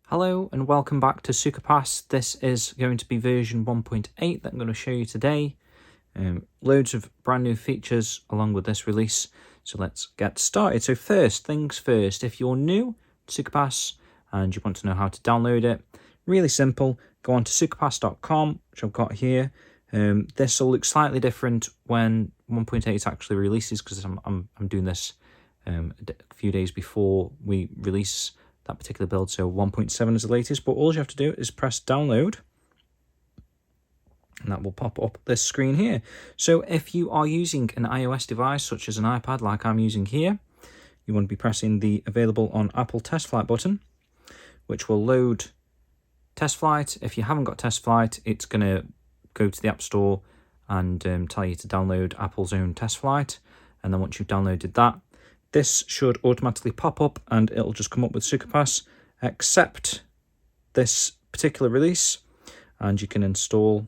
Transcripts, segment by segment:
Hello and welcome back to Suka. This is going to be version 1.8 that I'm going to show you today. Loads of brand new features along with this release. So let's get started. So first things first, if you're new to Suka and you want to know how to download it, really simple. Go on to sukapass.com, which I've got here. This will look slightly different when 1.8 actually releases because I'm doing this a few days before we release that particular build, so 1.7 is the latest. But all you have to do is press download and that will pop up this screen here. So if you are using an iOS device such as an iPad like I'm using here, you want to be pressing the available on Apple Test Flight button, which will load Test Flight. If you haven't got Test Flight, it's going to go to the App Store and tell you to download Apple's own Test Flight. And then once you've downloaded that, this should automatically pop up and it'll just come up with Suka, accept this particular release, and you can install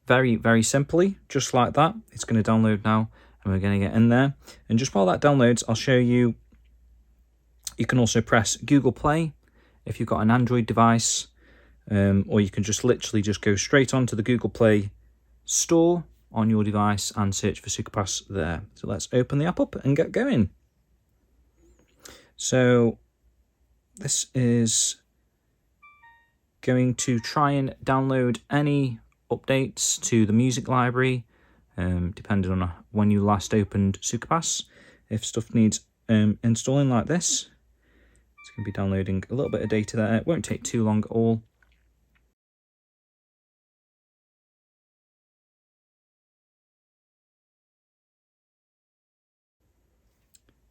very, very simply, just like that. It's going to download now and we're going to get in there. And just while that downloads, I'll show you, you can also press Google Play if you've got an Android device, or you can just literally just go straight onto the Google Play store on your device and search for Suka there. So let's open the app up and get going. So this is going to try and download any updates to the music library, depending on when you last opened Suka. If stuff needs installing like this, it's going to be downloading a little bit of data there. It won't take too long at all.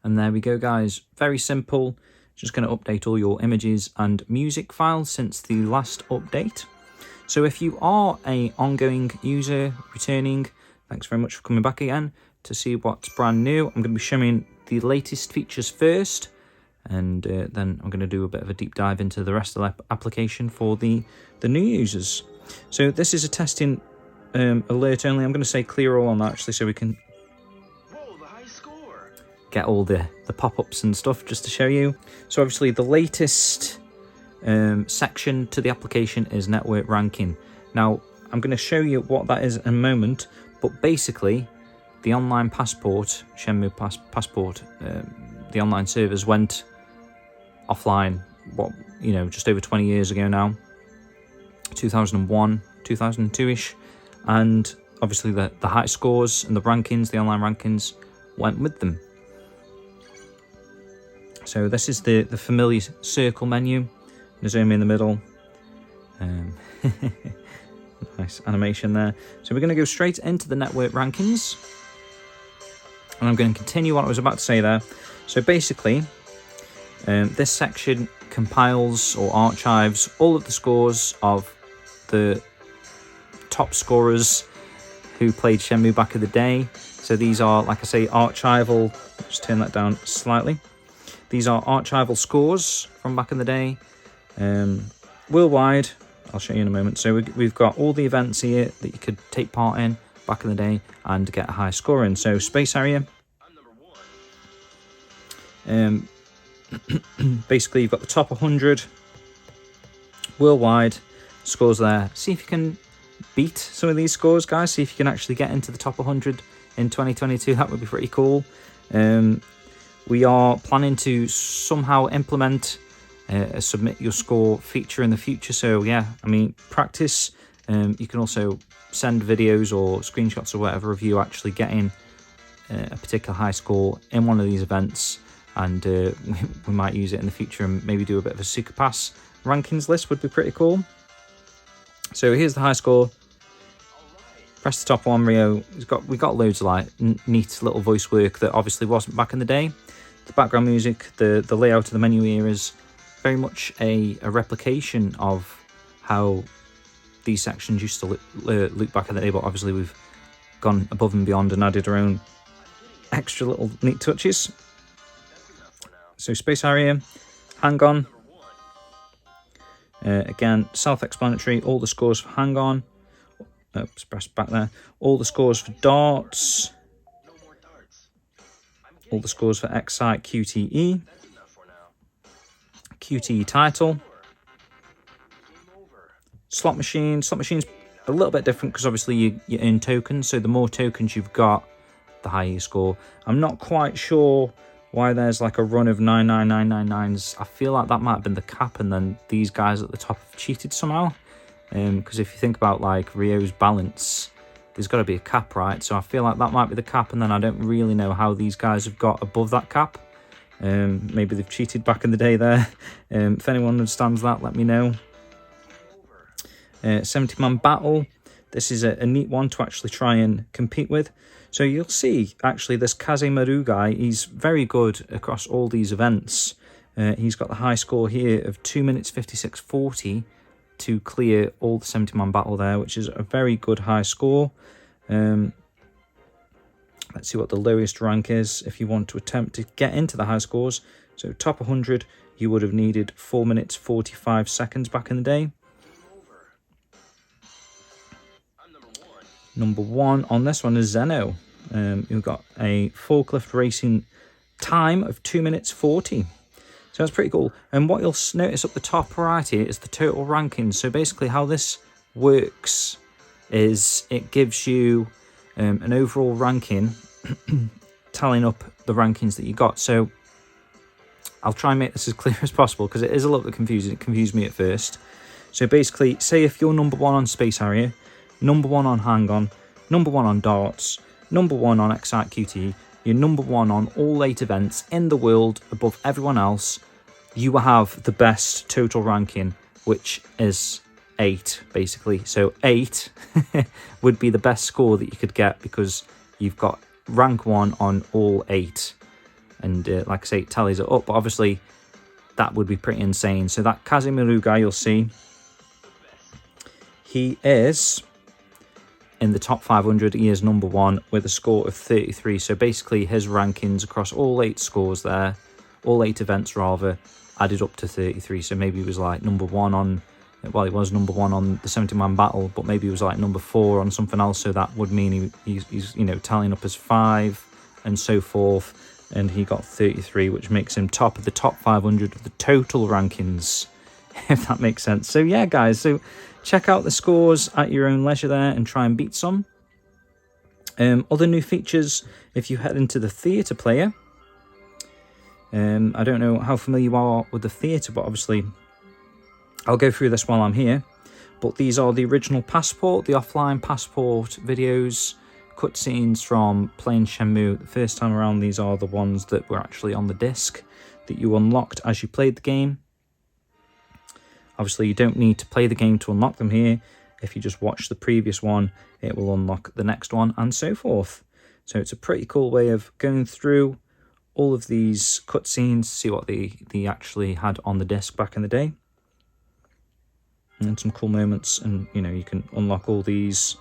And there we go, guys. Very simple. Just going to update all your images and music files since the last update. So if you are a ongoing user, returning, thanks very much for coming back again to see what's brand new. I'm going to be showing the latest features first, and then I'm going to do a bit of a deep dive into the rest of the application for the new users. So this is a testing alert only. I'm going to say clear all on that actually, so we can get all the pop-ups and stuff just to show you. So obviously the latest section to the application is network ranking. Now I'm going to show you what that is in a moment, but basically the online passport, Shenmue passport, the online servers went offline, just over 20 years ago now, 2001, 2002-ish, and obviously the high scores and the rankings, the online rankings, went with them. So this is the familiar circle menu, Nozomi in the middle. Nice animation there. So we're going to go straight into the network rankings. And I'm going to continue what I was about to say there. So basically, this section compiles or archives all of the scores of the top scorers who played Shenmue back in the day. So these are, like I say, archival. Just turn that down slightly. These are archival scores from back in the day. Worldwide, I'll show you in a moment. So we've got all the events here that you could take part in back in the day and get a high score in. So space area. Basically, you've got the top 100 worldwide scores there. See if you can beat some of these scores, guys. See if you can actually get into the top 100 in 2022. That would be pretty cool. We are planning to somehow implement a submit your score feature in the future. So yeah, I mean, practice. You can also send videos or screenshots or whatever of you actually getting a particular high score in one of these events, and we might use it in the future and maybe do a bit of a Suka rankings list. Would be pretty cool. So here's the high score. Press the top one, Rio. We got loads of like neat little voice work that obviously wasn't back in the day. The background music, the layout of the menu here is very much a replication of how these sections used to look back in the day, but obviously we've gone above and beyond and added our own extra little neat touches. So space area, hang on. Again, self-explanatory, all the scores for hang on. Oops, press back there. All the scores for darts. All the scores for Excite, QTE. QTE title. Slot machine's a little bit different because obviously you earn tokens, so the more tokens you've got, the higher you score. I'm not quite sure why there's like a run of 99999s. I feel like that might have been the cap, and then these guys at the top have cheated somehow. Because if you think about like Rio's balance, there's got to be a cap, right? So I feel like that might be the cap, and then I don't really know how these guys have got above that cap. Maybe they've cheated back in the day there. If anyone understands that, let me know. 70-man battle. This is a neat one to actually try and compete with. So you'll see, actually, this Kazemaru guy, he's very good across all these events. He's got the high score here of 2 minutes 56.40 to clear all the 70-man battle there, which is a very good high score. Let's see what the lowest rank is if you want to attempt to get into the high scores. So top 100, you would have needed 4 minutes 45 seconds back in the day. Number one on this one is Zeno, who got a forklift racing time of 2 minutes 40. So that's pretty cool. And what you'll notice up the top right here is the total rankings. So basically how this works is it gives you an overall ranking, tallying up the rankings that you got. So I'll try and make this as clear as possible because it is a little bit confusing. It confused me at first. So basically, say if you're number one on Space Harrier, number one on Hang On, number one on Darts, number one on Excite QT, you're number one on all 8 events in the world above everyone else, you will have the best total ranking, which is 8, basically. So 8 would be the best score that you could get because you've got rank 1 on all 8. And like I say, it tallies it up, but obviously that would be pretty insane. So that Kazemaru guy you'll see, he is in the top 500, he is number one with a score of 33. So basically his rankings across all 8 scores there, all 8 events rather, added up to 33. So maybe he was like number one on, well, he was number one on the 70-man battle, but maybe he was like number 4 on something else. So that would mean he's you know, tallying up as 5 and so forth. And he got 33, which makes him top of the top 500 of the total rankings, if that makes sense. So yeah, guys, so check out the scores at your own leisure there and try and beat some. Other new features, if you head into the theatre player, I don't know how familiar you are with the theatre, but obviously I'll go through this while I'm here. But these are the original Passport, the offline Passport videos, cutscenes from playing Shenmue. The first time around, these are the ones that were actually on the disc that you unlocked as you played the game. Obviously, you don't need to play the game to unlock them here. If you just watch the previous one, it will unlock the next one and so forth. So it's a pretty cool way of going through all of these cutscenes, see what they actually had on the disc back in the day. And some cool moments, and you know, you can unlock all these,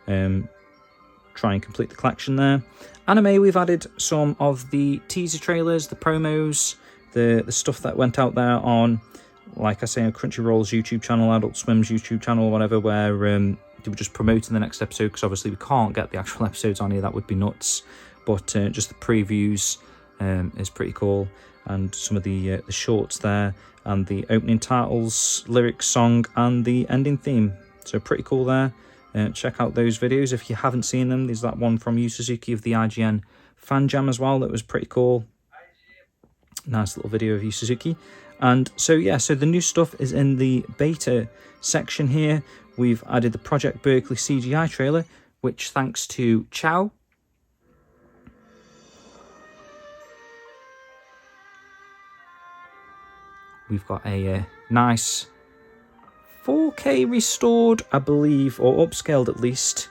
try and complete the collection there. Anime, we've added some of the teaser trailers, the promos, the stuff that went out there on, like I say, on Crunchyroll's YouTube channel, Adult Swim's YouTube channel, or whatever, where they were just promoting the next episode, because obviously we can't get the actual episodes on here, that would be nuts. But just the previews is pretty cool, and some of the shorts there, and the opening titles, lyrics, song, and the ending theme. So pretty cool there. Check out those videos if you haven't seen them. There's that one from Yu Suzuki of the IGN Fan Jam as well, that was pretty cool. Nice little video of Yu Suzuki. And so yeah, so the new stuff is in the beta section here. We've added the Project Berkeley CGI trailer, which thanks to Chow, we've got a nice 4K restored, I believe, or upscaled at least,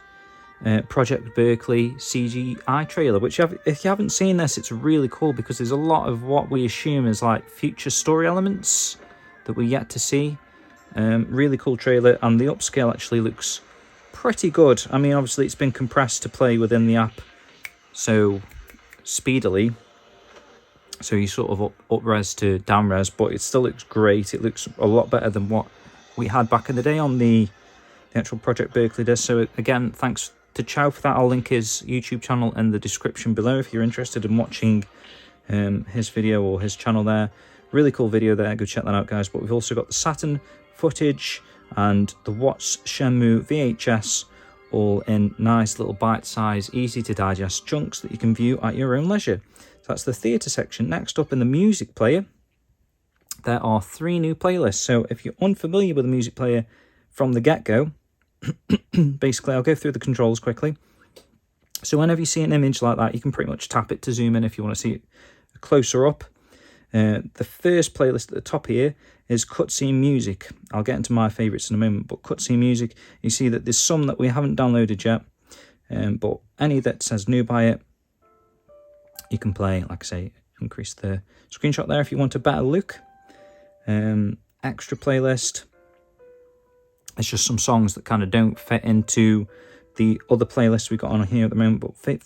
Project Berkeley CGI trailer, which if you haven't seen this, it's really cool because there's a lot of what we assume is like future story elements that we're yet to see. Really cool trailer, and the upscale actually looks pretty good. I mean, obviously it's been compressed to play within the app so speedily, so you sort of up res to down res, but it still looks great. It looks a lot better than what we had back in the day on the actual Project Berkeley disc. So again, thanks to Chow for that. I'll link his YouTube channel in the description below if you're interested in watching his video or his channel there. Really cool video there, go check that out, guys. But we've also got the Saturn footage and the What's Shenmue VHS, all in nice little bite-sized, easy to digest chunks that you can view at your own leisure. So that's the theatre section. Next up in the music player, there are 3 new playlists. So if you're unfamiliar with the music player from the get-go, basically I'll go through the controls quickly. So whenever you see an image like that, you can pretty much tap it to zoom in if you want to see it closer up. The first playlist at the top here is cutscene music. I'll get into my favourites in a moment, but cutscene music, you see that there's some that we haven't downloaded yet, but any that says new by it, you can play. Like I say, increase the screenshot there if you want a better look. Extra playlist, it's just some songs that kind of don't fit into the other playlists we got on here at the moment, but fit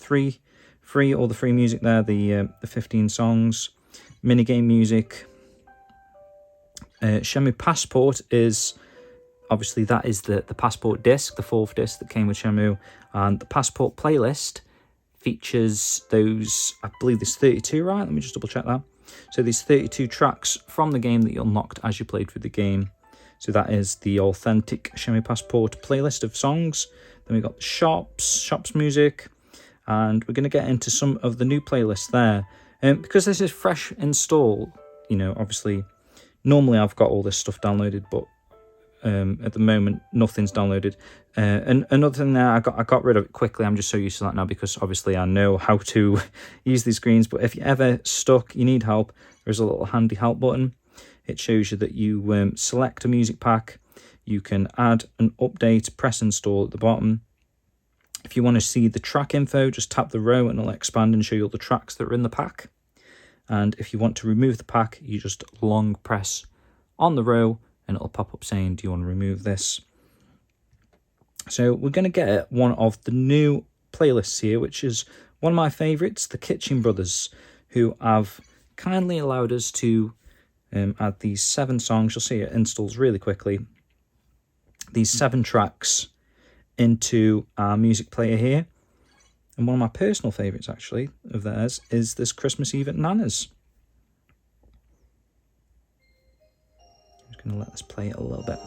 all the free music there, the 15 songs. Minigame music. Shenmue Passport is, obviously that is the Passport disc, the 4th disc that came with Shenmue, and the Passport playlist features those, I believe there's 32, right? Let me just double check that. So there's 32 tracks from the game that you unlocked as you played through the game. So that is the authentic Shenmue Passport playlist of songs. Then we've got the shops music, and we're going to get into some of the new playlists there. Because this is fresh install, you know, obviously, normally I've got all this stuff downloaded, but at the moment, nothing's downloaded. And another thing there, I got rid of it quickly. I'm just so used to that now because obviously I know how to use these screens. But if you're ever stuck, you need help, there's a little handy help button. It shows you that you select a music pack. You can add an update, press install at the bottom. If you want to see the track info, just tap the row and it'll expand and show you all the tracks that are in the pack. And if you want to remove the pack, you just long press on the row and it'll pop up saying, do you want to remove this? So we're going to get one of the new playlists here, which is one of my favourites, the Kitchen Brothers, who have kindly allowed us to add these 7 songs. You'll see it installs really quickly. These 7 tracks into our music player here. And one of my personal favourites, actually, of theirs is this Christmas Eve at Nana's. I'm just going to let this play it a little bit.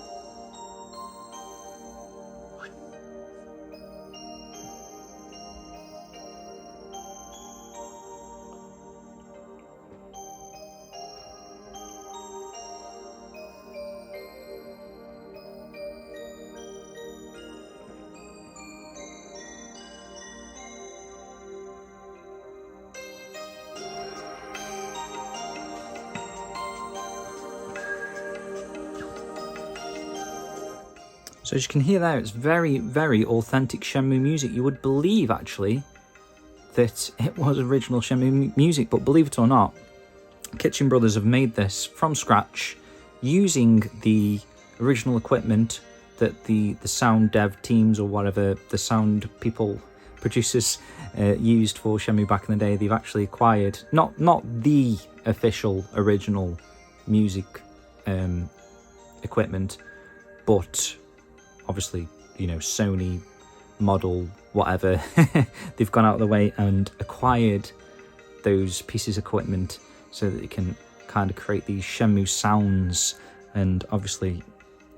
So as you can hear there, it's very, very authentic Shenmue music. You would believe, actually, that it was original Shenmue music, but believe it or not, Kitchen Brothers have made this from scratch using the original equipment that the sound dev teams or whatever, the sound people, producers used for Shenmue back in the day. They've actually acquired, not the official original music equipment, but obviously, you know, Sony model, whatever, they've gone out of the way and acquired those pieces of equipment so that they can kind of create these Shenmue sounds. And obviously,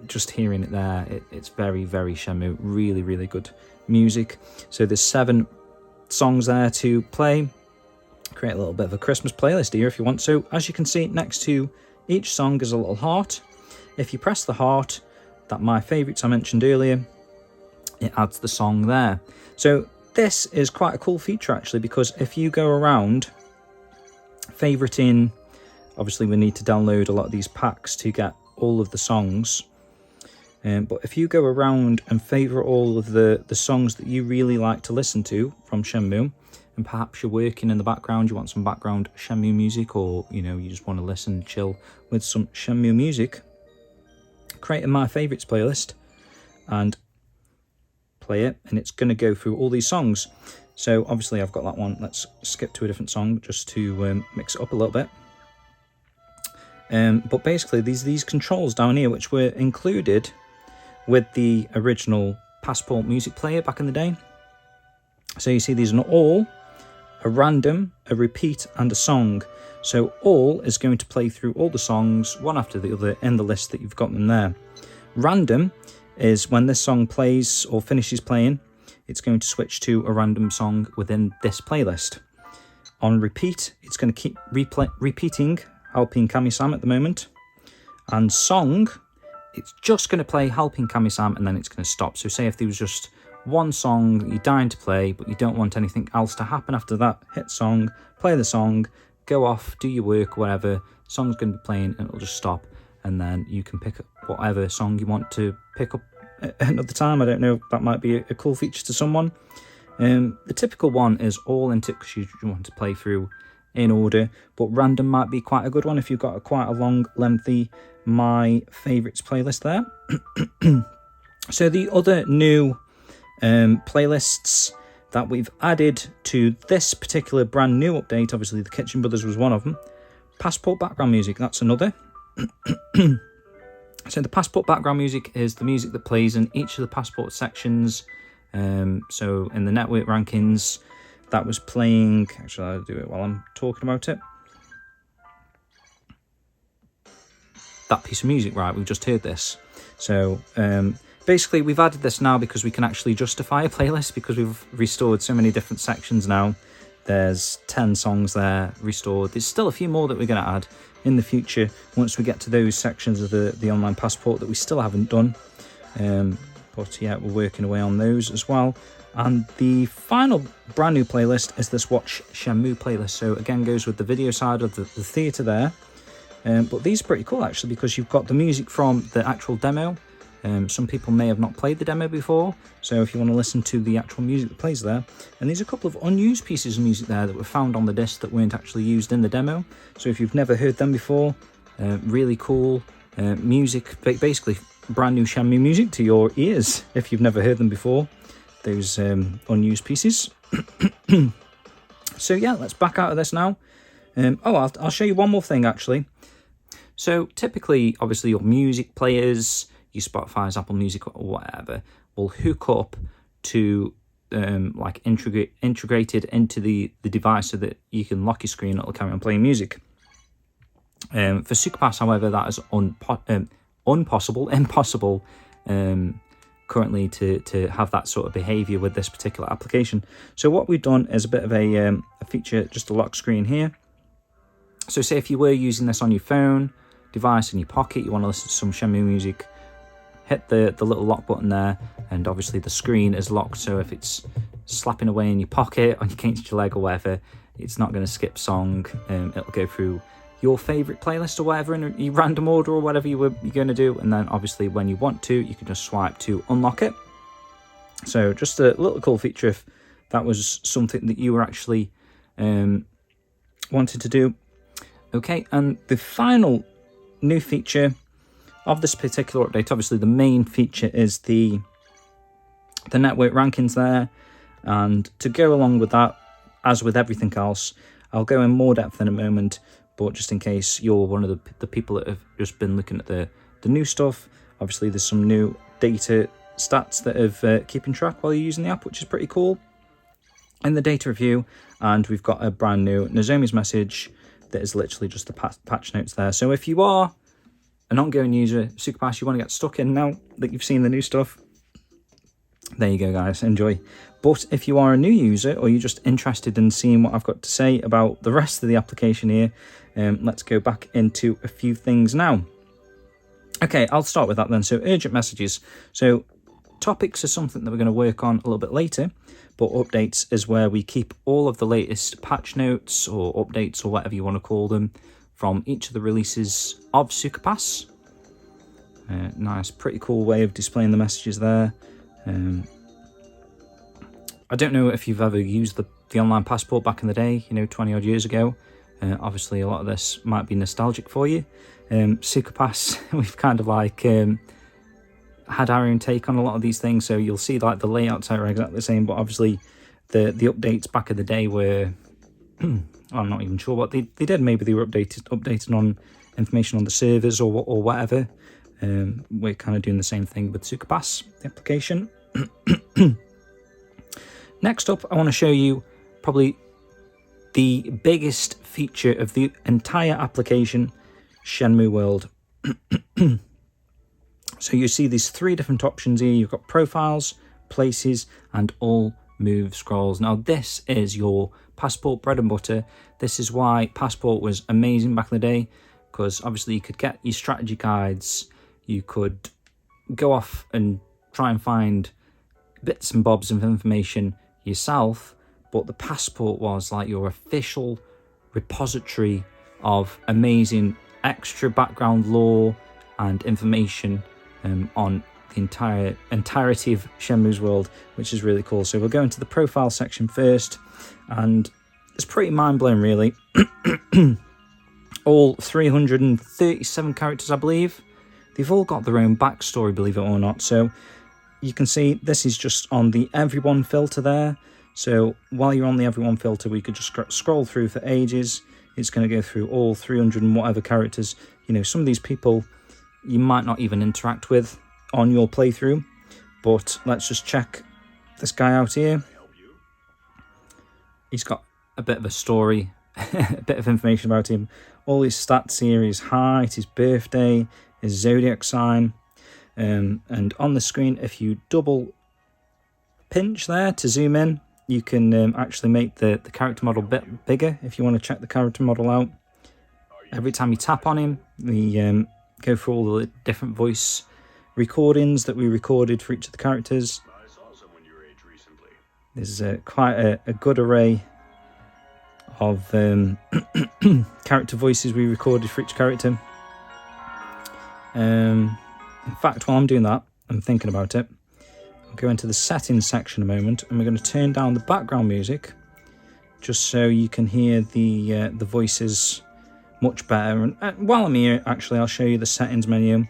just hearing it there, it's very, very Shenmue. Really, really good music. So there's 7 songs there to play. Create a little bit of a Christmas playlist here if you want. So as you can see, next to each song is a little heart. If you press the heart, that my favourites I mentioned earlier, it adds the song there. So this is quite a cool feature actually, because if you go around favouriting, obviously we need to download a lot of these packs to get all of the songs, but if you go around and favourite all of the songs that you really like to listen to from Shenmue, and perhaps you're working in the background, you want some background Shenmue music, or you know, you just want to listen, chill with some Shenmue music, create a My Favourites playlist and play it, and it's going to go through all these songs. So obviously I've got that one. Let's skip to a different song just to mix it up a little bit. But basically these controls down here, which were included with the original Passport music player back in the day. So you see these are all a random, a repeat, and a song. So all is going to play through all the songs, one after the other, in the list that you've got them there. Random is when this song plays or finishes playing, it's going to switch to a random song within this playlist. On repeat, it's going to keep repeating Helping Kami-san at the moment. And song, it's just going to play Helping Kami-san and then it's going to stop. So say if there was just one song that you're dying to play, but you don't want anything else to happen after that, hit song, play the song, go off, do your work, whatever, song's going to be playing and it'll just stop. And then you can pick up whatever song you want to pick up another time. I don't know, that might be a cool feature to someone. The typical one is all into it because you want to play through in order, but random might be quite a good one if you've got quite a long, lengthy My Favourites playlist there. So the other new playlists that we've added to this particular brand new update, obviously the Kitchen Brothers was one of them. Passport background music, that's another. So the Passport background music is the music that plays in each of the Passport sections. So in the network rankings, that was playing, actually I'll do it while I'm talking about it. That piece of music, right, we've just heard this. So basically we've added this now because we can actually justify a playlist because we've restored so many different sections now. There's 10 songs there restored. There's still a few more that we're going to add in the future once we get to those sections of the online passport that we still haven't done. But yeah, we're working away on those as well. And the final brand new playlist is this Watch Shenmue playlist. So again, goes with the video side of the theatre there. But these are pretty cool actually because you've got the music from the actual demo. Some people may have not played the demo before, so if you want to listen to the actual music that plays there. And there's a couple of unused pieces of music there that were found on the disc that weren't actually used in the demo. So if you've never heard them before, really cool music, basically brand new Shenmue music to your ears if you've never heard them before, those unused pieces. So yeah, let's back out of this now. I'll show you one more thing actually. So typically, obviously your music players, your Spotify's, Apple Music or whatever, will hook up to like integrated into the device so that you can lock your screen and it'll carry on playing music. For Suka Pass, however, that is impossible currently to have that sort of behavior with this particular application. So what we've done is a bit of a feature, just a lock screen here. So say if you were using this on your phone device in your pocket, you want to listen to some Shenmue music, hit the little lock button there, and obviously the screen is locked, so if it's slapping away in your pocket, on against your leg or whatever, it's not going to skip song. It'll go through your favourite playlist or whatever in a random order or whatever you're going to do, and then obviously when you want to, you can just swipe to unlock it. So just a little cool feature if that was something that you were actually wanted to do. Okay, and the final new feature of this particular update, obviously the main feature is the network rankings there, and to go along with that, as with everything else, I'll go in more depth in a moment, but just in case you're one of the people that have just been looking at the new stuff, obviously there's some new data stats that have keeping track while you're using the app, which is pretty cool in the data review. And we've got a brand new nazomis message that is literally just the patch notes there. So if you are an ongoing user, Suka Pass, you want to get stuck in now that you've seen the new stuff, there you go guys, enjoy. But if you are a new user or you're just interested in seeing what I've got to say about the rest of the application here, let's go back into a few things now. Okay, I'll start with that then. So urgent messages. So topics are something that we're going to work on a little bit later, but updates is where we keep all of the latest patch notes or updates or whatever you want to call them from each of the releases of Suka Pass. Nice, pretty cool way of displaying the messages there. I don't know if you've ever used the online passport back in the day, 20 odd years ago. Obviously a lot of this might be nostalgic for you. Suka Pass, we've kind of like had our own take on a lot of these things, so you'll see like the layouts are exactly the same, but obviously the updates back in the day were I'm not even sure what they did. Maybe they were updating on information on the servers or whatever. We're kind of doing the same thing with Suka Pass, the application. Next up, I want to show you probably the biggest feature of the entire application, Shenmue World. So you see these 3 different options here. You've got profiles, places, and all move scrolls. Now this is your Passport bread and butter. This is why Passport was amazing back in the day, because obviously you could get your strategy guides, you could go off and try and find bits and bobs of information yourself, but the Passport was like your official repository of amazing extra background lore and information on the entirety of Shenmue's world, which is really cool. So we'll go into the profile section first, and it's pretty mind-blowing really. All 337 characters, I believe. They've all got their own backstory, believe it or not. So you can see this is just on the everyone filter there. So while you're on the everyone filter, we could just scroll through for ages. It's going to go through all 300 and whatever characters. You know, some of these people you might not even interact with on your playthrough, but let's just check this guy out here. He's got a bit of a story, a bit of information about him. All his stats here, his height, his birthday, his zodiac sign, and on the screen, if you double pinch there to zoom in, you can actually make the character model a bit bigger if you want to check the character model out. Every time you tap on him, we go through all the different voice recordings that we recorded for each of the characters. There's quite a good array of character voices we recorded for each character. In fact, while I'm doing that, I'm thinking about it. I'll go into the settings section in a moment, and we're going to turn down the background music just so you can hear the voices much better. And while I'm here, actually, I'll show you the settings menu,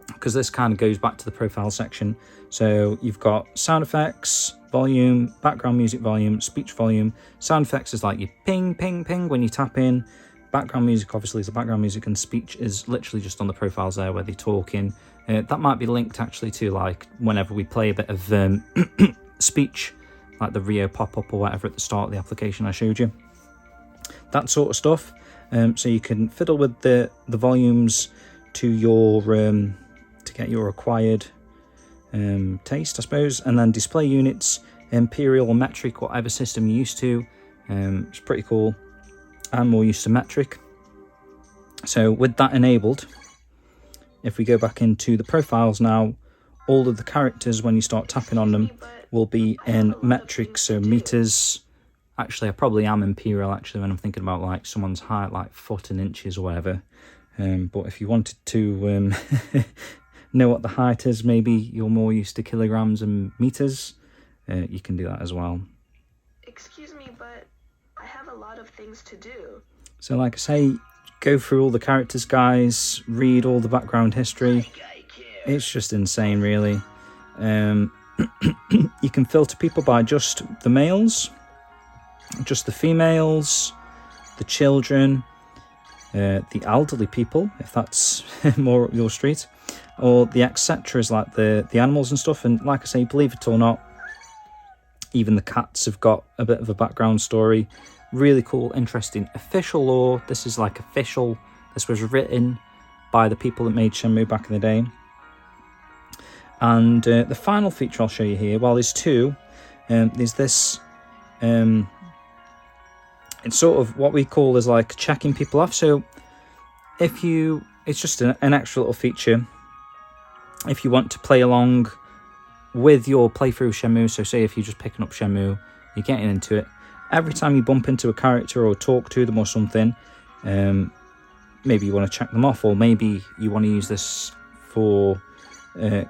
because this kind of goes back to the profile section. So you've got sound effects, volume, background music volume, speech volume. Sound effects is like your ping, ping, ping when you tap in. Background music obviously is the background music, and speech is literally just on the profiles there where they're talking. That might be linked actually to like whenever we play a bit of speech, like the Rio pop-up or whatever at the start of the application I showed you. That sort of stuff. So you can fiddle with the volumes to your to get your required taste, I suppose, and then display units, imperial or metric, whatever system you're used to. It's pretty cool. I'm more used to metric. So with that enabled, if we go back into the profiles now, all of the characters, when you start tapping on them, will be in metric, so meters. Actually, I probably am imperial actually when I'm thinking about like someone's height, like foot and inches or whatever. But if you wanted to know what the height is, maybe you're more used to kilograms and meters, you can do that as well. Excuse me, but I have a lot of things to do. So like I say, go through all the characters, guys, read all the background history. It's just insane, really. You can filter people by just the males, just the females, the children, the elderly people, if that's more up your street, or the etceteras, like the animals and stuff. And like I say, believe it or not, even the cats have got a bit of a background story. Really cool, interesting, official lore. This is like official. This was written by the people that made Shenmue back in the day. And the final feature I'll show you here, well, there's two. There's this, it's sort of what we call as like checking people off. So if you, it's just an extra little feature. If you want to play along with your playthrough of Shenmue, so say if you're just picking up Shenmue, you're getting into it, every time you bump into a character or talk to them or something, maybe you want to check them off, or maybe you want to use this for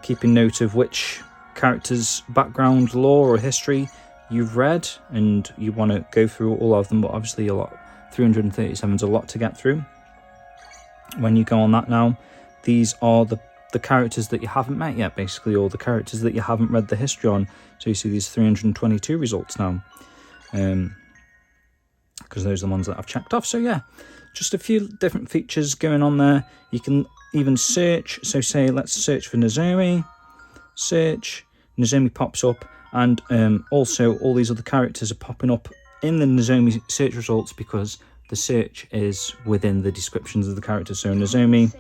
keeping note of which character's background lore or history you've read, and you want to go through all of them, but obviously 337 is a lot to get through. When you go on that now, these are the characters that you haven't met yet, basically, or the characters that you haven't read the history on. So you see these 322 results now, because those are the ones that I've checked off. So yeah, just a few different features going on there. You can even search, so say let's search for Nozomi, search, Nozomi pops up, and also all these other characters are popping up in the Nozomi search results because the search is within the descriptions of the characters. So Nozomi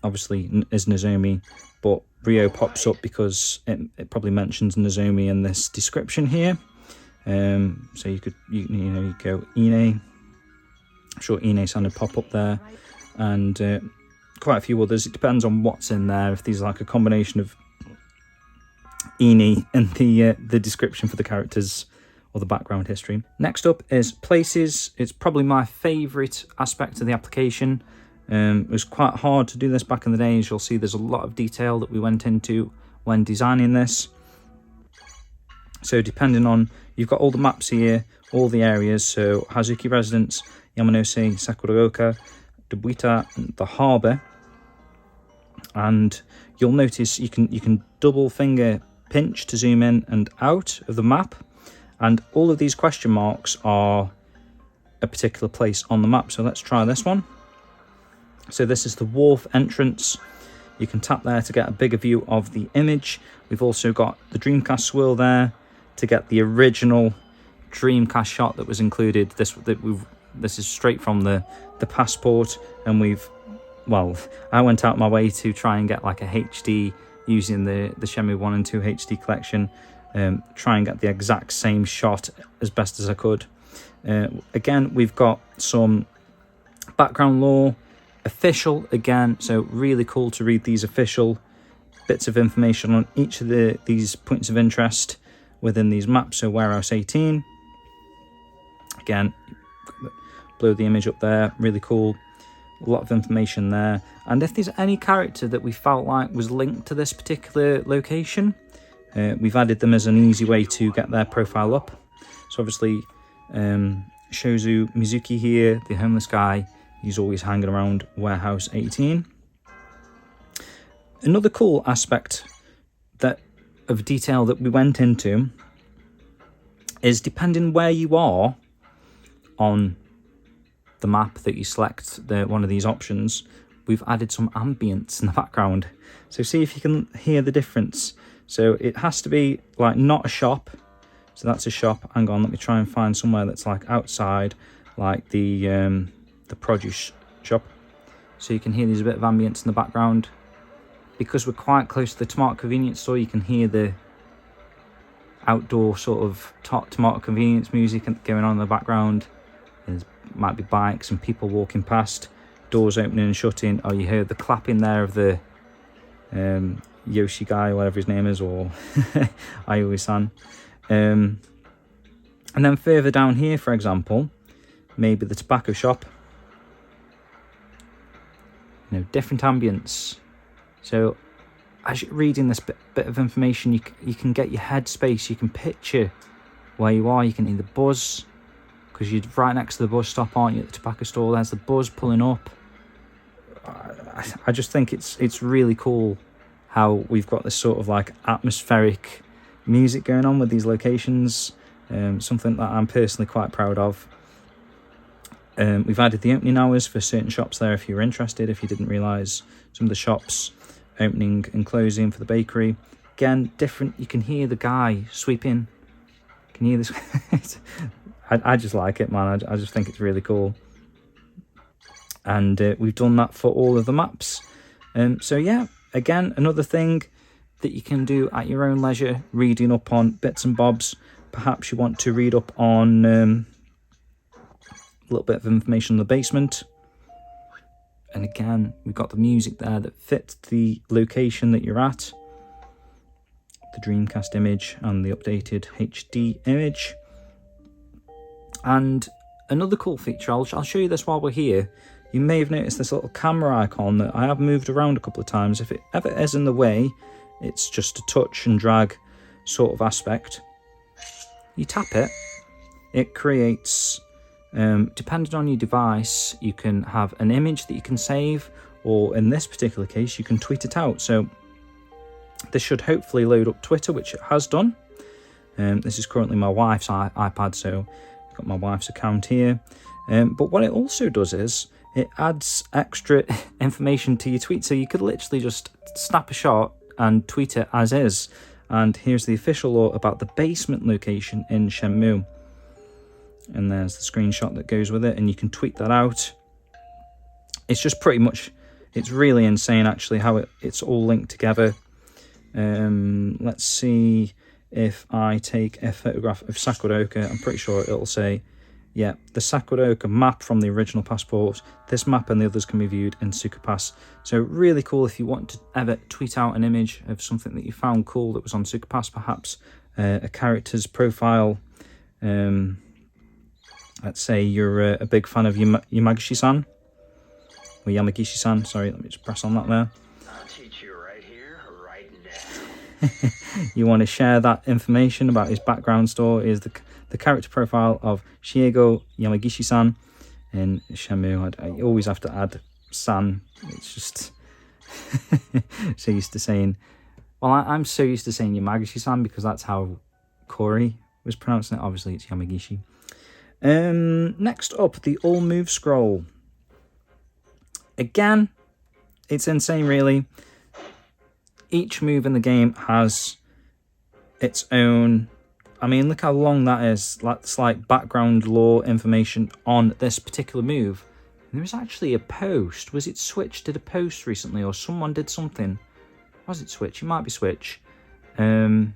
obviously is Nozomi, but Rio pops up because it probably mentions Nozomi in this description here. So you go Ine. I'm sure Ine-san would pop up there, and quite a few others. It depends on what's in there. If these are like a combination of Ine and the description for the characters or the background history. Next up is places. It's probably my favourite aspect of the application. It was quite hard to do this back in the day. As you'll see, there's a lot of detail that we went into when designing this. So depending on, you've got all the maps here, all the areas. So Hazuki Residence, Yamanose, Sakuragaoka, Dobuita, and the harbour. And you'll notice you can double finger pinch to zoom in and out of the map. And all of these question marks are a particular place on the map. So let's try this one. So this is the wharf entrance. You can tap there to get a bigger view of the image. We've also got the Dreamcast swirl there to get the original Dreamcast shot that was included. This is straight from the passport, and I went out my way to try and get like a HD using the Shenmue 1 and 2 HD collection, try and get the exact same shot as best as I could. Again, we've got some background lore, official again, so really cool to read these official bits of information on each of these points of interest within these maps. So Warehouse 18, again, blow the image up there, really cool, a lot of information there. And if there's any character that we felt like was linked to this particular location, we've added them as an easy way to get their profile up. So obviously Shozu Mizuki here, the homeless guy, he's always hanging around Warehouse 18. Another cool aspect of detail that we went into is depending where you are on the map that you select one of these options, we've added some ambience in the background. So see if you can hear the difference. So it has to be like not a shop. So that's a shop. Hang on, let me try and find somewhere that's like outside, like the produce shop. So you can hear there's a bit of ambience in the background. Because we're quite close to the tomato convenience store, you can hear the outdoor sort of tomato convenience music going on in the background. There might be bikes and people walking past, doors opening and shutting. Oh, you heard the clapping there of the Yoshi guy, whatever his name is, or Ayui-san. And then further down here, for example, maybe the tobacco shop. Different ambience. So as you're reading this bit of information, you can get your head space, you can picture where you are, you can hear the buzz, because you're right next to the bus stop, aren't you, at the tobacco store. There's the buzz pulling up. I just think it's really cool how we've got this sort of like atmospheric music going on with these locations, something that I'm personally quite proud of. We've added the opening hours for certain shops there if you're interested, if you didn't realise. Some of the shops opening and closing for the bakery. Again, different. You can hear the guy sweeping. Can you hear this? I just like it, man. I just think it's really cool. And we've done that for all of the maps. So yeah, again, another thing that you can do at your own leisure, reading up on bits and bobs. Perhaps you want to read up on a little bit of information on the basement. And again, we've got the music there that fits the location that you're at. The Dreamcast image and the updated HD image. And another cool feature, I'll show you this while we're here. You may have noticed this little camera icon that I have moved around a couple of times. If it ever is in the way, it's just a touch and drag sort of aspect. You tap it, it creates... depending on your device, you can have an image that you can save, or in this particular case, you can tweet it out. So this should hopefully load up Twitter, which it has done. This is currently my wife's iPad, so I've got my wife's account here. But what it also does is it adds extra information to your tweet. So you could literally just snap a shot and tweet it as is. And here's the official law about the basement location in Shenmue. And there's the screenshot that goes with it, and you can tweet that out. It's just pretty much, it's really insane actually how it's all linked together. Let's see if I take a photograph of Sakuroka. I'm pretty sure it'll say, yeah, the Sakuroka map from the original passport. This map and the others can be viewed in Suka Pass. So really cool if you want to ever tweet out an image of something that you found cool that was on Suka Pass, perhaps a character's profile. Let's say you're a big fan of Yamagishi-san, or Yamagishi-san, sorry, let me just press on that there. I'll teach you right here, right now. You want to share that information about his background story, is the character profile of Shiego Yamagishi-san in Shenmue. I always have to add san, it's just so used to saying, well, I'm so used to saying Yamagishi-san because that's how Corey was pronouncing it. Obviously it's Yamagishi. Next up, the all move scroll. Again, it's insane really. Each move in the game has its own, I mean, look how long that is. That's like background lore information on this particular move. And there was actually a post. Was it Switch did a post recently, or someone did something? Was it Switch? It might be Switch. But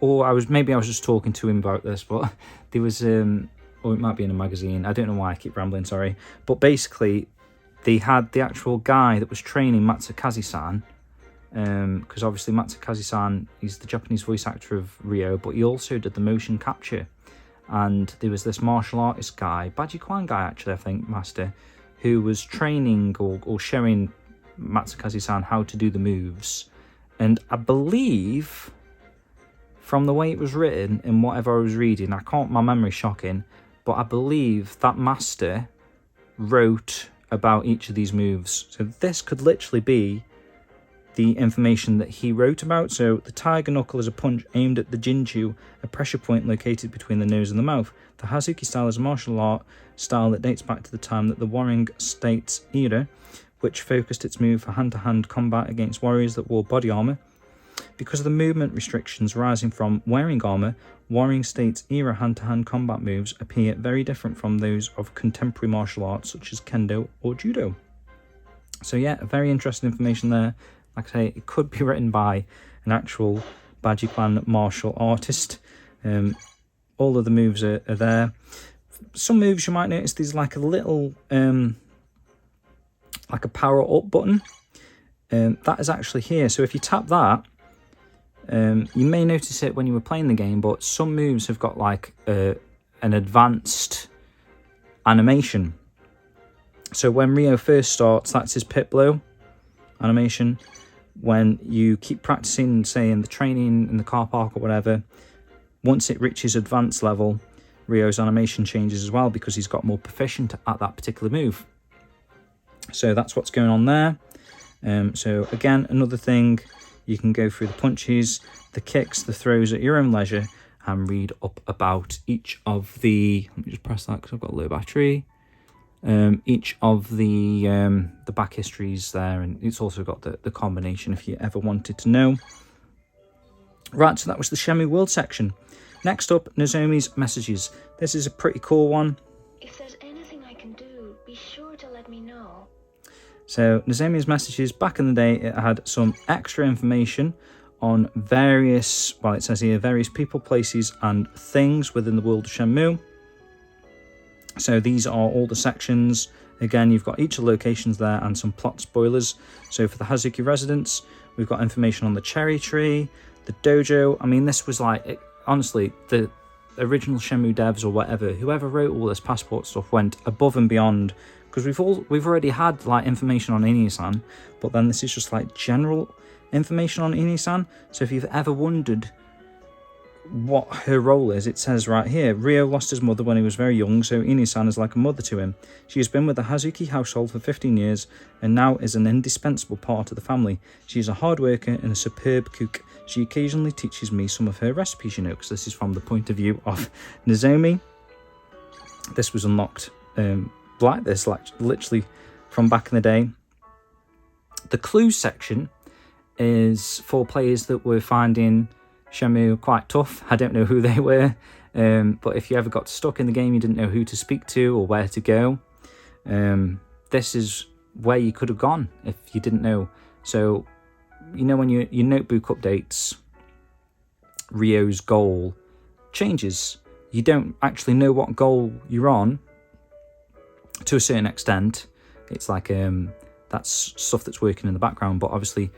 or I was just talking to him about this, but there was or it might be in a magazine. I don't know why I keep rambling, sorry. But basically, they had the actual guy that was training Matsukaze-san, because obviously Matsukaze-san, he's the Japanese voice actor of Ryo, but he also did the motion capture. And there was this martial artist guy, Baji Kwan guy actually, I think, master, who was training or showing Matsukaze-san how to do the moves. And I believe, from the way it was written and whatever I was reading, my memory's shocking, but I believe that master wrote about each of these moves. So this could literally be the information that he wrote about. So the Tiger Knuckle is a punch aimed at the Jinju, a pressure point located between the nose and the mouth. The Hazuki style is a martial art style that dates back to the time that the Warring States era, which focused its move for hand-to-hand combat against warriors that wore body armour. Because of the movement restrictions arising from wearing armour, Warring States era hand-to-hand combat moves appear very different from those of contemporary martial arts such as Kendo or Judo. So yeah, very interesting information there. Like I say, it could be written by an actual Bajikwan martial artist. All of the moves are there. Some moves you might notice there's like a little, like a power up button. That is actually here. So if you tap that, you may notice it when you were playing the game, but some moves have got like an advanced animation. So when Ryo first starts, that's his pit blow animation. When you keep practicing, say in the training in the car park or whatever, once it reaches advanced level, Ryo's animation changes as well because he's got more proficient at that particular move. So that's what's going on there. So again, another thing, you can go through the punches, the kicks, the throws at your own leisure and read up about each of the, let me just press that because I've got low battery. Each of the back histories there, and it's also got the combination if you ever wanted to know. Right, so that was the Shenmue World section. Next up, Nozomi's messages. This is a pretty cool one. If there's anything I can do, be sure to let me know. So Nozomi's messages, back in the day, it had some extra information on various, well, it says here, various people, places, and things within the world of Shenmue. So these are all the sections. Again, you've got each of the locations there and some plot spoilers. So for the Hazuki residence, we've got information on the cherry tree, the dojo. I mean, this was like, honestly, the original Shenmue devs or whatever, whoever wrote all this passport stuff went above and beyond, because we've already had like information on Ine-san, but then this is just like general information on Ine-san. So if you've ever wondered what her role is, it says right here, Ryo lost his mother when he was very young, so Ine-san is like a mother to him. She has been with the Hazuki household for 15 years and now is an indispensable part of the family. She is a hard worker and a superb cook. She occasionally teaches me some of her recipes, you know, because this is from the point of view of Nozomi. This was unlocked like this, like literally from back in the day. The clues section is for players that were finding Shenmue, quite tough. I don't know who they were, but if you ever got stuck in the game, you didn't know who to speak to or where to go, this is where you could have gone if you didn't know. So, you know, when your notebook updates, Rio's goal changes. You don't actually know what goal you're on to a certain extent. It's like that's stuff that's working in the background, but obviously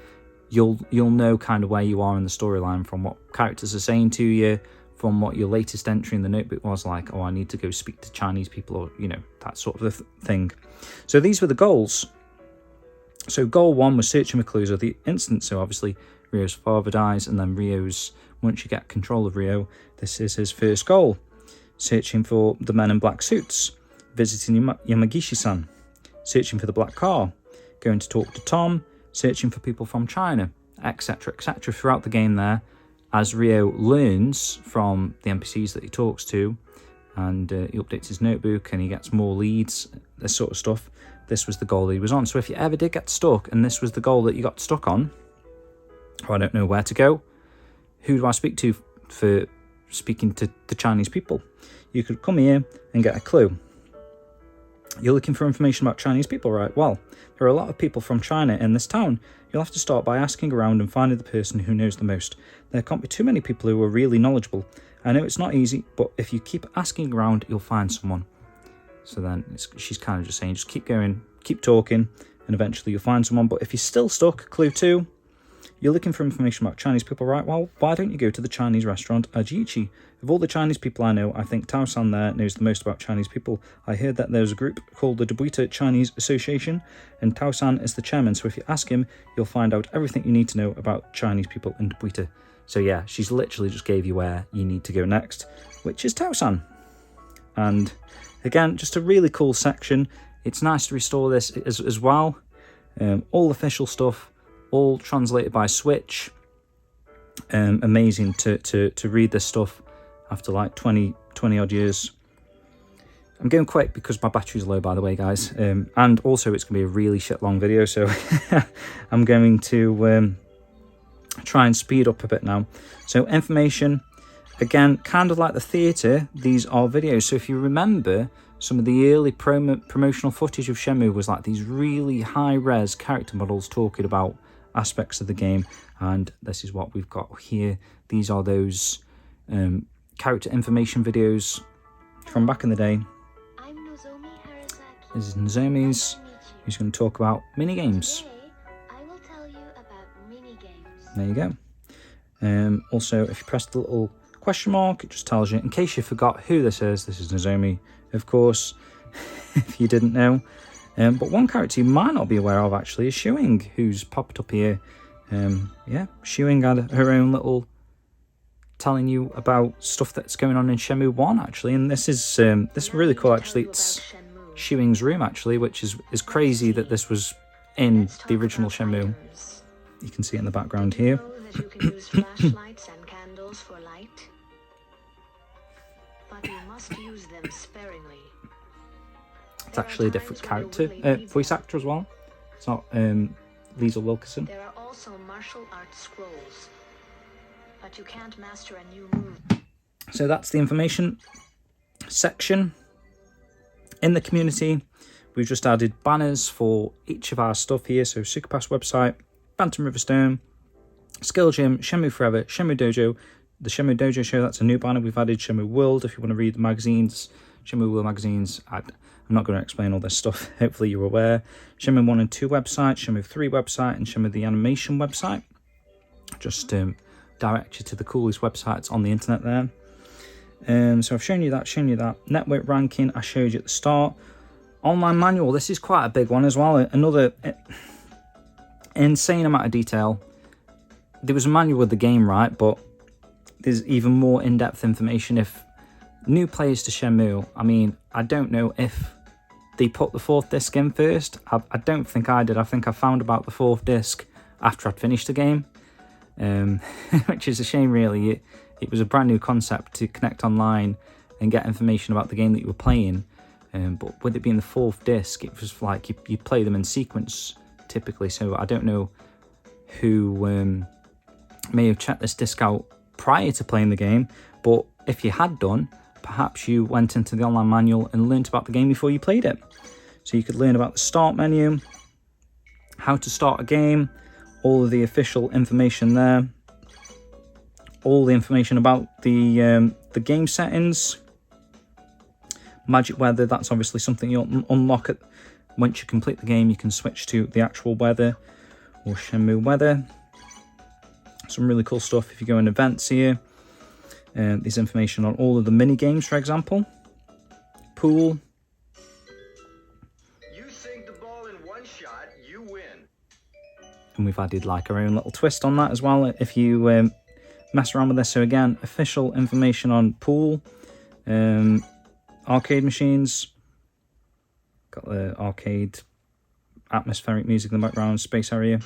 you'll know kind of where you are in the storyline from what characters are saying to you, from what your latest entry in the notebook was like, oh, I need to go speak to Chinese people, or, you know, that sort of thing. So these were the goals. So goal 1 was searching for clues of the incident. So obviously Rio's father dies, and then Rio's, once you get control of Rio, this is his first goal. Searching for the men in black suits, visiting Yamagishi-san, searching for the black car, going to talk to Tom, searching for people from China, etc., etc. Throughout the game there, as Rio learns from the NPCs that he talks to, and he updates his notebook and he gets more leads, this sort of stuff. This was the goal that he was on. So if you ever did get stuck and this was the goal that you got stuck on, or I don't know where to go, who do I speak to for speaking to the Chinese people? You could come here and get a clue. You're looking for information about Chinese people, right? Well, there are a lot of people from China in this town. You'll have to start by asking around and finding the person who knows the most. There can't be too many people who are really knowledgeable. I know it's not easy, but if you keep asking around, you'll find someone. So then she's kind of just saying, just keep going, keep talking, and eventually you'll find someone. But if you're still stuck, clue 2, you're looking for information about Chinese people, right? Well, why don't you go to the Chinese restaurant Ajiichi? Of all the Chinese people I know, I think Tao-san there knows the most about Chinese people. I heard that there's a group called the Debuita Chinese Association, and Tao-san is the chairman, so if you ask him, you'll find out everything you need to know about Chinese people in Debuita. So yeah, she's literally just gave you where you need to go next, which is Tao-san. And again, just a really cool section. It's nice to restore this as well. All official stuff, all translated by Switch. Amazing to read this stuff after like 20 odd years. I'm going quick because my battery's low, by the way, guys, and also it's gonna be a really shit long video, so I'm going to try and speed up a bit now. So information, again, kind of like the theatre, these are videos. So if you remember, some of the early promotional footage of Shenmue was like these really high-res character models talking about aspects of the game, and this is what we've got here. These are those character information videos from back in the day. This is Nozomi's, who's going to talk about mini-games. There you go. Also, if you press the little question mark, it just tells you, in case you forgot who this is Nozomi, of course, if you didn't know. But one character you might not be aware of, actually, is Shuing, who's popped up here. Yeah, Shuing had her own little telling you about stuff that's going on in Shenmue 1, actually. And this is really cool, actually. It's Shuing's room, actually, which is crazy that this was in the original Shenmue. You can see it in the background here. You can use flashlights and candles for light, but you must use them sparingly. It's actually a different character, voice actor as well. It's not Liesl Wilkerson. There are also martial arts scrolls, but you can't master a new move. So that's the information section. In the community, we've just added banners for each of our stuff here. So Suka Pass website, Phantom Riverstone, Skill Gym, Shenmue Forever, Shenmue Dojo, the Shenmue Dojo show, that's a new banner we've added, Shenmue World, if you want to read the magazines, Shenmue World magazines. I'm not going to explain all this stuff, hopefully you're aware. Shenmue 1 and 2 website, Shenmue 3 website, and Shenmue the Animation website. Just direct you to the coolest websites on the internet there. So I've shown you that. Network ranking, I showed you at the start. Online manual, this is quite a big one as well. Another insane amount of detail. There was a manual with the game, right? But there's even more in-depth information. If new players to Shenmue, I mean, I don't know if they put the 4th disc in first. I don't think I did. I think I found about the 4th disc after I'd finished the game, which is a shame, really. It was a brand new concept to connect online and get information about the game that you were playing. But with it being the 4th disc, it was like you play them in sequence typically. So I don't know who may have checked this disc out prior to playing the game, but if you had done, perhaps you went into the online manual and learned about the game before you played it. So you could learn about the start menu, how to start a game, all of the official information there, all the information about the game settings, magic weather. That's obviously something you'll unlock it once you complete the game. You can switch to the actual weather or Shenmue weather. Some really cool stuff if you go in events here. There's information on all of the mini games, for example. Pool. You sink the ball in one shot, you win. And we've added like our own little twist on that as well if you mess around with this. So again, official information on pool, arcade machines, got the arcade atmospheric music in the background, space area.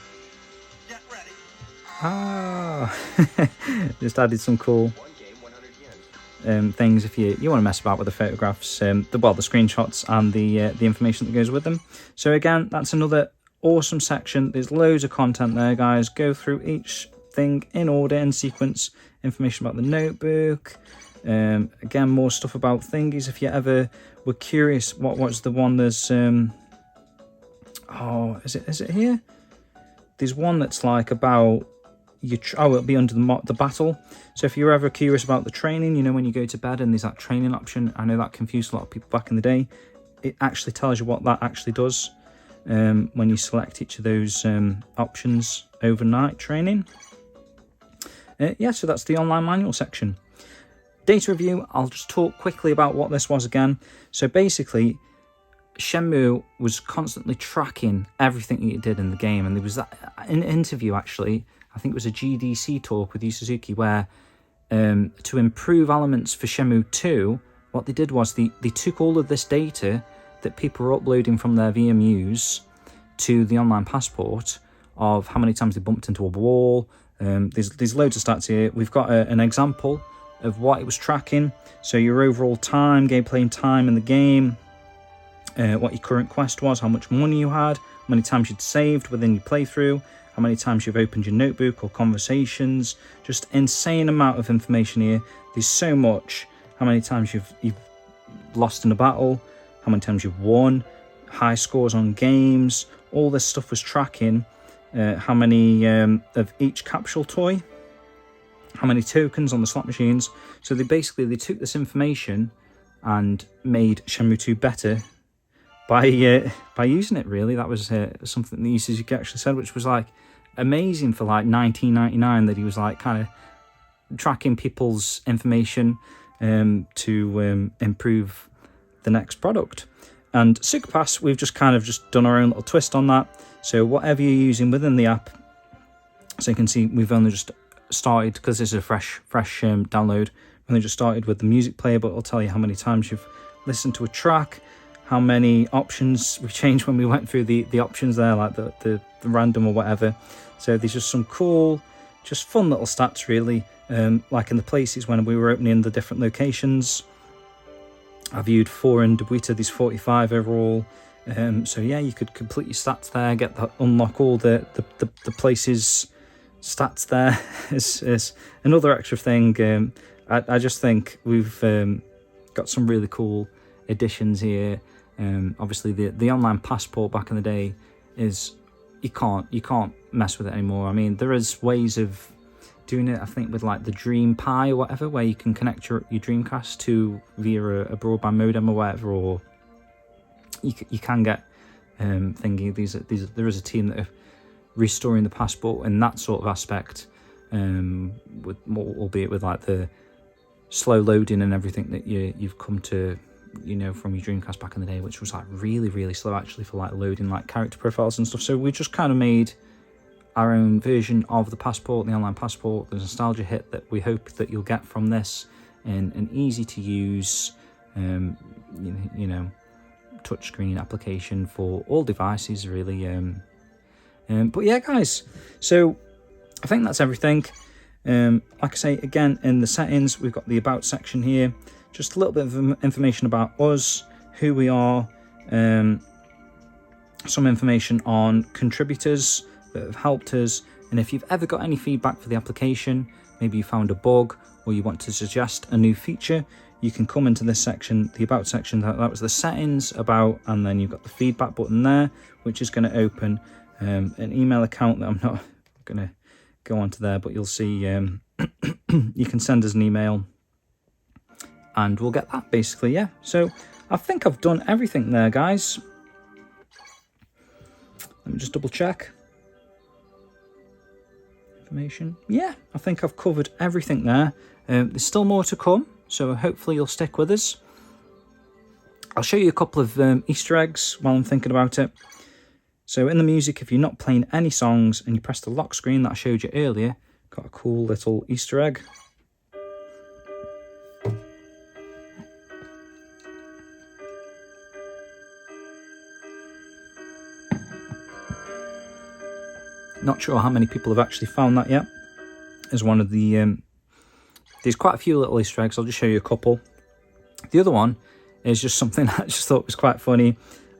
Get ready. Just added some cool One game, 100 yen. things if you want to mess about with the photographs, the screenshots and the information that goes with them. So again, that's another awesome section. There's loads of content there, guys. Go through each thing in order, in sequence. Information about the notebook. Again, more stuff about thingies. If you ever were curious, what was the one? There's is it here? There's one that's like about it'll be under the battle. So if you're ever curious about the training, you know, when you go to bed and there's that training option, I know that confused a lot of people back in the day. It actually tells you what that actually does when you select each of those options overnight training. So that's the online manual section. Data review, I'll just talk quickly about what this was again. So basically, Shenmue was constantly tracking everything that you did in the game, and there was that an interview, actually, I think it was a GDC talk with Yu Suzuki, where to improve elements for Shenmue 2, what they did was they took all of this data that people were uploading from their VMUs to the online passport of how many times they bumped into a wall. There's loads of stats here. We've got an example of what it was tracking. So your overall time, gameplay time in the game, what your current quest was, how much money you had, how many times you'd saved within your playthrough, how many times you've opened your notebook or conversations. Just insane amount of information here. There's so much. How many times you've lost in a battle, how many times you've won, high scores on games. All this stuff was tracking. How many of each capsule toy, how many tokens on the slot machines. So they took this information and made Shenmue 2 better by using it, really. That was something that Yu Suzuki actually said, which was like amazing for like 1999, that he was like kind of tracking people's information to improve the next product. And Suka Pass, we've just done our own little twist on that. So whatever you're using within the app, so you can see we've only just started, because this is a fresh download, we've only just started with the music player, but it'll tell you how many times you've listened to a track, how many options we changed when we went through the options there, like the random or whatever. So there's just some cool, just fun little stats, really, like in the places when we were opening the different locations. I viewed 4 in Debuita, there's 45 overall. So yeah, you could complete your stats there, unlock all the places stats there. is another extra thing. I just think we've got some really cool additions here. Obviously the online passport back in the day is you can't mess with it anymore. I mean, there is ways of doing it, I think, with like the Dream Pi or whatever, where you can connect your Dreamcast to via a broadband modem or whatever, or you can get thingy. There is a team that are restoring the passport in that sort of aspect, albeit with like the slow loading and everything that you've come to, you know, from your Dreamcast back in the day, which was like really, really slow actually for like loading like character profiles and stuff. So we just kind of made our own version of the passport, the online passport, the nostalgia hit that we hope that you'll get from this, in an easy to use, touchscreen application for all devices, really. But yeah, guys, so I think that's everything. Like I say, again, in the settings, we've got the about section here, just a little bit of information about us, who we are, some information on contributors that have helped us, and if you've ever got any feedback for the application, maybe you found a bug or you want to suggest a new feature, you can come into this section, the about section. That was the settings, about, and then you've got the feedback button there, which is going to open an email account that I'm not going to go onto there, but you'll see you can send us an email and we'll get that basically. Yeah, so I think I've done everything there, guys. Let me just double check. Information. Yeah, I think I've covered everything there. There's still more to come, so hopefully you'll stick with us. I'll show you a couple of Easter eggs while I'm thinking about it. So in the music, if you're not playing any songs and you press the lock screen that I showed you earlier, got a cool little Easter egg. Not sure how many people have actually found that yet. As one of the there's quite a few little Easter eggs. I'll just show you a couple. The other one is just something I just thought was quite funny.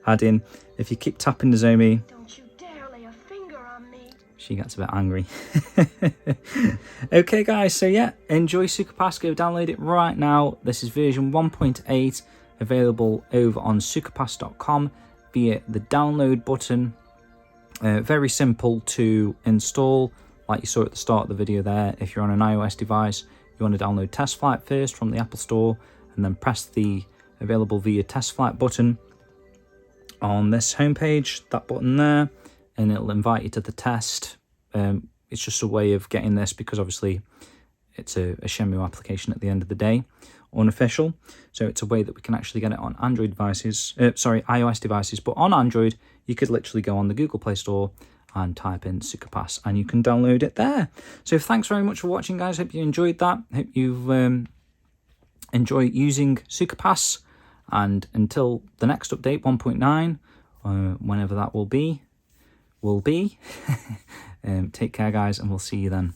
Adding, if you keep tapping Nozomi, Don't you dare lay a finger on me. she gets a bit angry. Okay, guys, so yeah, enjoy Suka Pass. Go download it right now. This is version 1.8, available over on sukapass.com via the download button. Very simple to install, like you saw at the start of the video there. If you're on an iOS device, you want to download Test Flight first from the Apple Store, and then press the available via Test Flight button on this homepage, that button there, and it'll invite you to the test. It's just a way of getting this, because obviously it's a Shenmue application at the end of the day, unofficial. So it's a way that we can actually get it on Android devices, iOS devices. But on Android, you could literally go on the Google Play Store and type in Suka Pass and you can download it there. So thanks very much for watching, guys. Hope you enjoyed that. Hope you've enjoyed using Suka Pass. And until the next update, 1.9, whenever that will be, take care, guys, and we'll see you then.